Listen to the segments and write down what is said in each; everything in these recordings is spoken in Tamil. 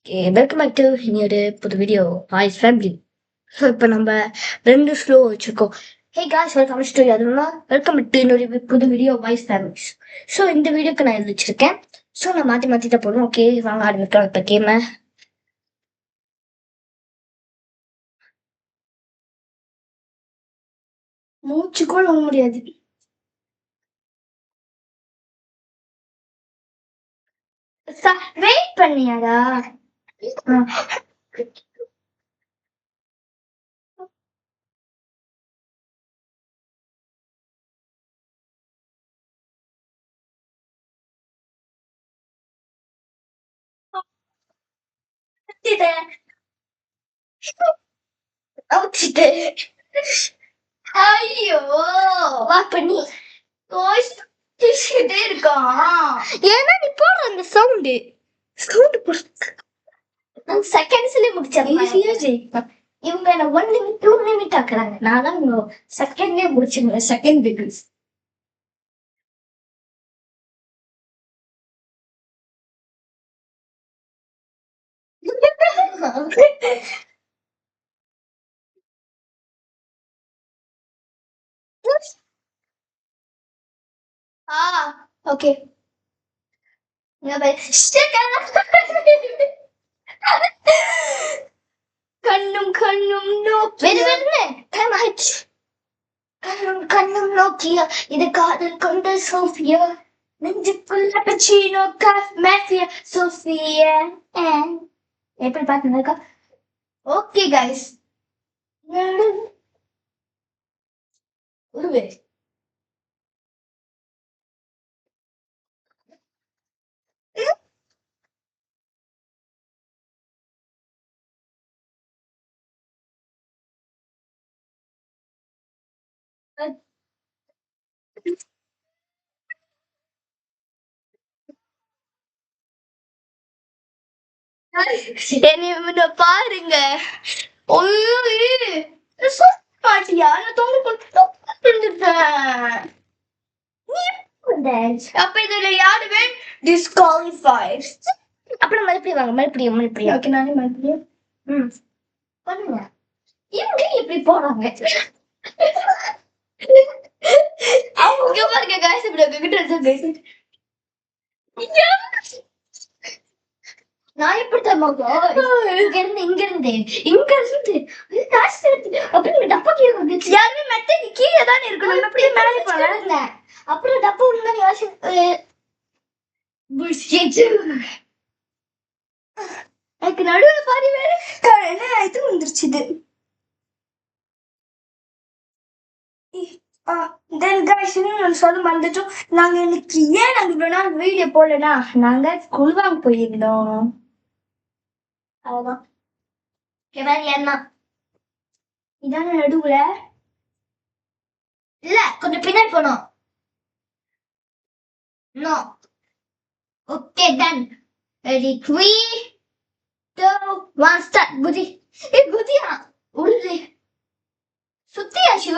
வெல்கம் பேக் டு இன்னொரு புது வீடியோ வாய்ஸ் ஃபேமிலி. ஸோ இப்போ நம்ம 2 ஸ்லோ வச்சுருக்கோம். ஹே காய்ஸ், வெல்கம் டு அதுனா வெல்கம் டு இன்னொரு புது வீடியோ வாய்ஸ் ஃபேமிலிஸ். ஸோ இந்த வீடியோக்கு நான் எழுதி வச்சிருக்கேன். ஸோ நான் மாற்றி தான் போடுவோம். ஓகே, வாங்க ஆரம்பிக்கலாம் இப்போ கேமை. மூச்சு கூட வாங்க முடியாது. வெயிட் பண்ணியாடா. ஐயோ வா பண்ணி இருக்கான். ஏன்னா நீ போடுற அந்த சவுண்டு செகண்ட்ஸ்லயே முடிச்சிடலாம். இவங்க என்ன 1 நிமிட் 2 நிமிட் ஆக்குறாங்க. நான் தான் செகண்ட்லயே முடிச்சிருவேன். செகண்ட் பிகில்ஸ் ஓகே. கண்ணும் கண்ணும் கண்ணும் கண்ணும் நோக்கியா இது காதல் கொண்ட சோஃபியா நெஞ்சுக்குள்ள பச்சீனோ மேஃபியா சோஃபியா எப்படி பாத்துருக்கா? ஓகே கைஸ், உருவே என்ன பாருங்க. பாட்டியா நான் அப்ப இதுல யாருமே டிஸ்குவாலிஃபைட். அப்புறம் மறுபடியும் ஓகே நானே மறுபடியும் பண்ணுங்க. இவங்க இப்படி போறாங்க. அவங்க பாருங்க காசு இப்படி நான் எப்படி தரமாக்கோ இங்க இருந்து அப்படின்னு டப்பா கீழே வந்துச்சு. யாருமே மெத்த கீழே தானே இருக்கணும். அப்படியே மேலே போங்க. அப்புறம் டப்பா உண்மை எனக்கு நடுவில் பாதி வேற என்ன இது வந்துருச்சு. சொல்ல மறந்துட்டோம். நாங்க இன்னைக்கு ஏன் இவ்வளவு நாள் வீடியோ போடலன்னா நாங்க குழுவாங்க போயிருந்தோம். அதான் ஏன்னா இதான நடுவுல இல்ல கொஞ்சம் பின்னாடி போனோம். No okay done. Ready 3 2 1 start. குதி குதியா உருது சுத்தியாச்சு.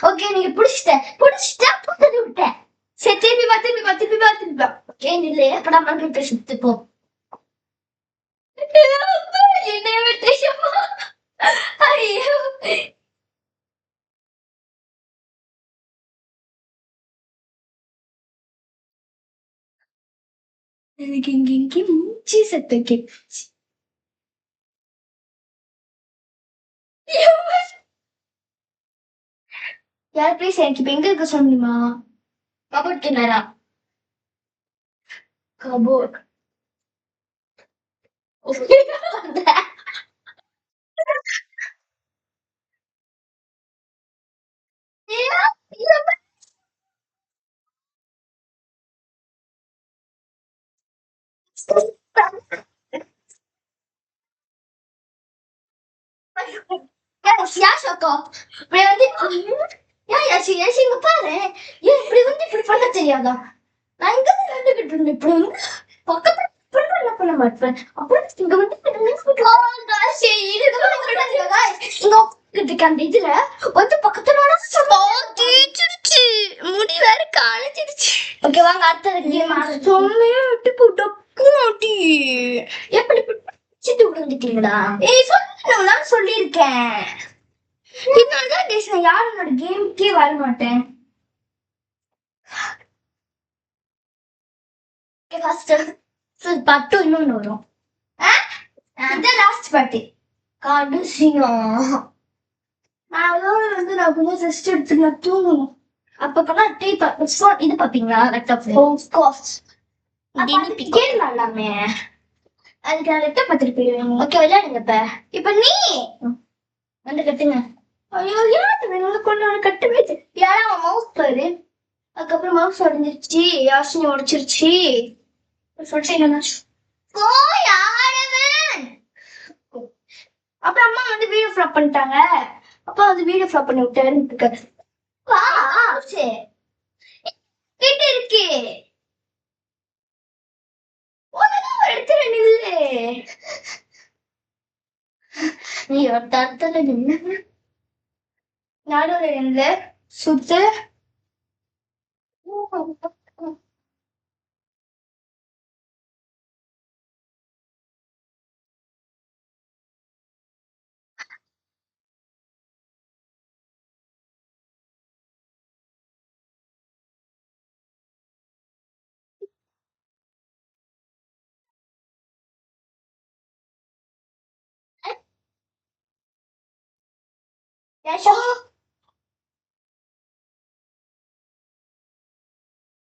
ஓகே நீங்க புடிச்சிட்டா புடிச்சு விட்டேன். சரி திருப்பி பா. ஓகே இல்லையே அப்ப நம்ம சுத்துப்போ. என்ன விட்டு ஐயோ எனக்கு இங்க மூச்சு சத்தம் கேட்டுச்சு. யார் ப்ளீஸ் எனக்கு இப்ப எங்க இருக்க சொன்னீமா? கபோர்ட் கிணறா? கபோர்ட் பாரு இப்படி இப்படி பண்ண தெரியாதா? நான் இங்க கண்டுகிட்டு இருந்தேன். இப்படி பக்கத்துல பண்ண மாட்டேன். அப்புறம் இங்க அந்த இதுல வந்து பக்கத்துல தேய்ச்சிருச்சு முடி வேற காலேஜிருச்சு. ஓகே வாங்க அடுத்த கேம் செம்மையா விட்டு போட்டு எப்படி பிடிச்சிட்டு விழுந்துட்டீங்களா? நான் சொல்லியிருக்கேன். இதனாலதான் நான் யாரோட கேமுக்கே வர மாட்டேன். ஃபர்ஸ்ட் பாட்டு இன்னொன்னு வரும். இந்த லாஸ்ட் பாட்டு கடைசியம். நான் வந்து நான் கொஞ்சம் ரெஸ்ட் எடுத்து நான் தூங்கணும். அப்பதான் இது பாப்பீங்களா? கேம் எல்லாமே அதுக்கு நான் லெட்டர் பார்த்துட்டு போயிருவேன். ஓகே விளையாடுங்க. இப்ப நீ வந்து கட்டுங்க. ஐயோ யாரு கொண்டு கட்டுவே யாரா மவுஸ் பாரு. அதுக்கப்புறம் மவுஸ் உடஞ்சிருச்சு. யாசினி உடைச்சிருச்சு சொல்லிட்டு அப்புறம் அம்மா வந்து வீடியோ ஃபிளாப் பண்ணிட்டாங்க. அப்பா வந்து வீடியோ ஃபிளாப் பண்ணி விட்டாரு. கேட்டு இருக்கு இடத்துல நில்லு. நீ ஒரு தரத்துல நின்று நடுவுல நின்று சுத்து.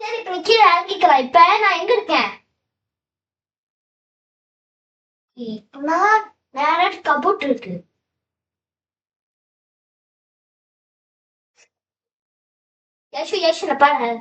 சரி இப்ப கீழே இறங்கிக்கலாம். இப்ப நான் எங்க இருக்கேன்? வேற கபோர்ட் இருக்கு. யேசு பாரு.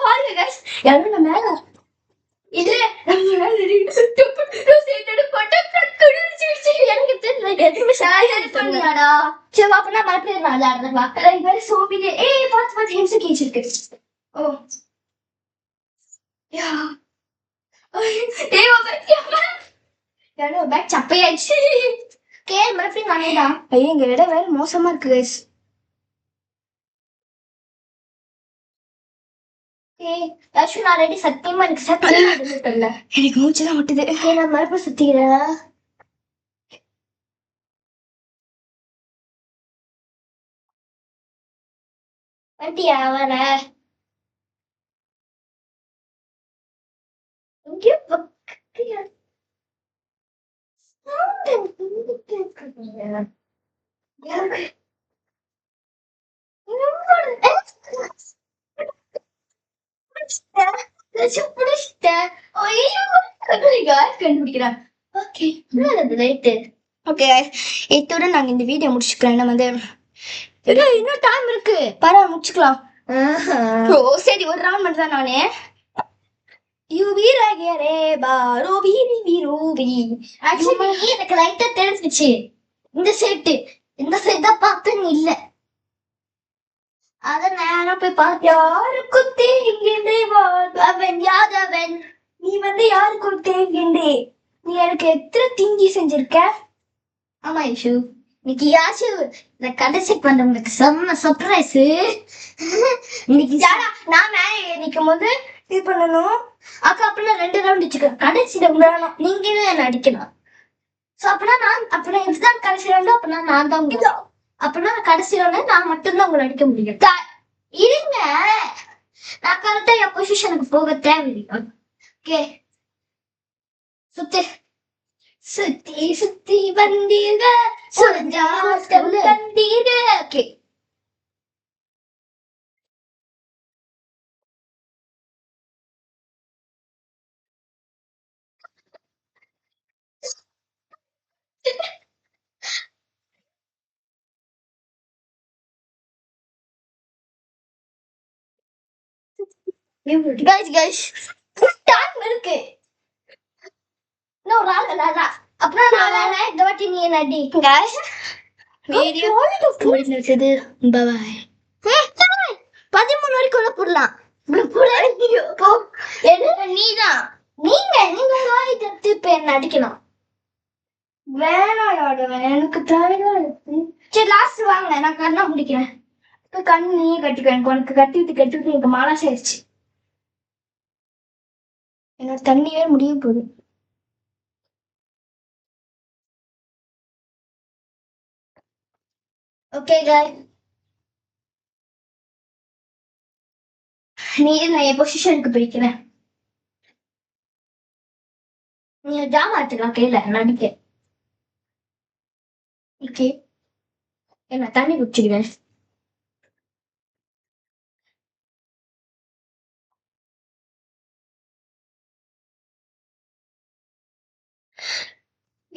பாருங்க யாரும் மேல இது சப்பையாச்சு. எங்க இடம் வேற மோசமா இருக்கு guys. நான் ரெடி சத்தியமா எனக்கு மூச்சுதான் விட்டுது. நான் மறுபடியும் சுத்திக்கிறேன். வண்டியா வர இத்துடன் நாங்க இந்த வீடியோ முடிச்சுக்கிறோம். நம்ம வந்து இன்னும் டைம் இருக்கு பரவாயில்ல முடிச்சுக்கலாம். சரி ஒரு ரவுண்ட் மட்டும் தான் நானே. எனக்கு லைட்டா தெரிஞ்சிச்சு இந்த செட்டு. இந்த செட்டா பார்த்தேன்னு இல்ல. அத நேரம் போய் பார்த்து யாருக்கும் தேங்கின்றே அவன் யாதவன். நீ வந்து யாருக்கும் தேங்கின்றே. நீ எனக்கு எத்தனை திங்கி செஞ்சிருக்க. ஆமா ஐஷு இன்னைக்கு யாச்சு இந்த கடைசி பண்றவங்களுக்கு செம்ம சர்ப்ரைஸ். இன்னைக்கு நான் மேலே நிற்கும் போது இது பண்ணணும். அப்புறம் 2 ரவுண்ட் வச்சுக்க. கடைசி ரவுண்ட் நீங்களே என்ன அடிக்கணும். சோ அப்படின்னா நான் அப்படின்னா இதுதான் கடைசி ரவுண்ட். அப்படின்னா நான் தான் உங்களுக்கு அப்படின்னா கடைசி ரவுண்ட் நான் மட்டும்தான் உங்களை அடிக்க முடியும். இருங்க நான் கரெக்டா என் பொசிஷனுக்கு போக தேவையில்லை. ஓகே சுத்தி சுத்தி சுத்தி வந்தீங்க தந்தீங்க. ஓகே guys டைம் இருக்கு. இன்னும் ஒரு ஆள் அப்புறம் நான் இந்த வாட்டி நீ என்ன அடி guys. வீடியோ முடிஞ்சிருக்குது. பாய். 13 வரைக்கும் போடலாம். நீதான் நீங்க என்ன அடிக்கணும். வேணாம் எனக்கு தேவையா இருக்கு. சரி லாஸ்ட் வாங்க, நான் கண்ணா முடிக்கிறேன். இப்ப கண்ணு நீ கட்டிக்க. எனக்கு உனக்கு கட்டிவிட்டு எனக்கு மாலாச ஆயிடுச்சு. எனக்கு தண்ணியே முடிய போகுது. ஓகே गाइस, நான் என் பொசிஷனுக்கு போய்க்கிறேன். நீ ஜாம் ஆச்சுக்கலாம் கையில நடிக்க. ஓகே நான் தண்ணி குடிச்சிடுவேன்.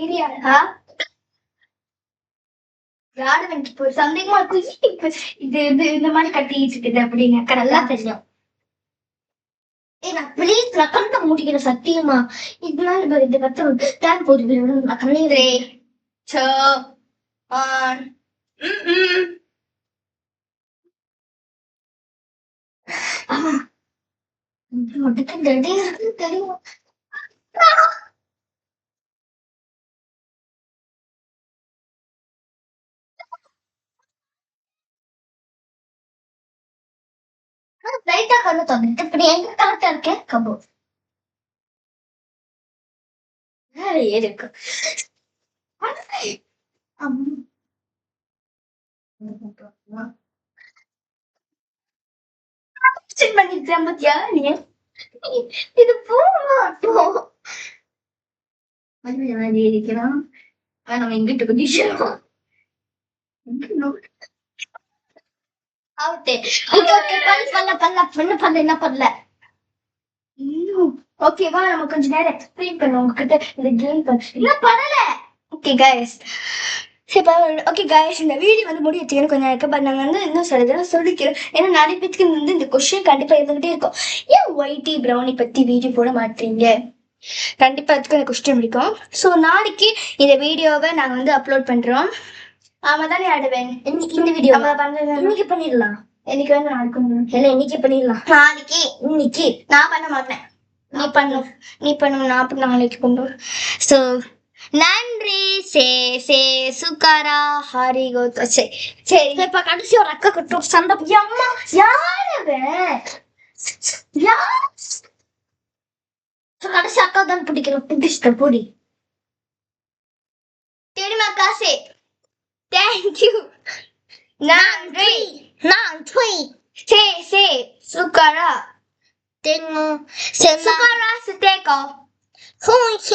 இல்லையா யாரு சந்தேகமா இது இந்த மாதிரி கட்டிட்டு இருக்குது அப்படின்னு நல்லா தெரியும். நான் ப்ளீஸ் நான் கண்ணை மூடிக்கிறேன் சத்தியமா. இதனால இந்த கத்தம் டேன் போட்டு நான் கண்ணீரே தெரியும். லைட்டா கண்ணு தோணுது. இப்படி எங்க கரெக்டா இருக்கேன் கபோ இருக்கு. பண்ணிட்டேன் பத்தியா நீ. இது போகட்டும் இருக்கிறான். நம்ம எங்கிட்ட கொஞ்சம் என்ன பண்ணல. ஓகேவா நம்ம கொஞ்ச நேரம் எக்ஸ்பிளைன் பண்ண உங்ககிட்ட இந்த கேம் என்ன பண்ணல. ஓகே गाइस ஓகே गाइस இந்த வீடியோ வந்து முடியறதுக்கு கொஞ்சம் இருக்கு. பட் நாங்க வந்து இன்னும் சில தடவை சொல்லிக்கிறோம். ஏன்னா நிறைய பேருக்கு வந்து இந்த கொஸ்டின் கண்டிப்பா இருந்துகிட்டே இருக்கும். ஏன் ஒயிட்டி ப்ரௌனி பத்தி வீடியோ போட மாட்டீங்க. கண்டிப்பா அதுக்கு அந்த கொஸ்டின் பிடிக்கும். ஸோ நாளைக்கு இந்த வீடியோவை நாங்க வந்து அப்லோட் பண்றோம். ஆமா தானே ஆடுவேன். இந்த வீடியோ இன்னைக்கு பண்ணிடலாம். எனக்கு வேணும் நாளைக்கு இல்லை இன்னைக்கு பண்ணிடலாம். நாளைக்கு இன்னைக்கு நான் பண்ண மாட்டேன். நீ பண்ணும் நான் அப்படி நாளைக்கு கொண்டு. ஸோ நன்றி. சே சுகாரா ஹரி கோத். சரி இப்ப கடைசி ஒரு அக்கா கட்டும் சண்டை. அம்மா யாரு கடைசி அக்கா தான் பிடிக்கணும். பிடிச்சிட்ட பொடி தெரியுமா காசே. தேங்க்யூ நன்றி. சே சுகாரா tengo sukará se teco. 空气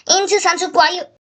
因此产出关于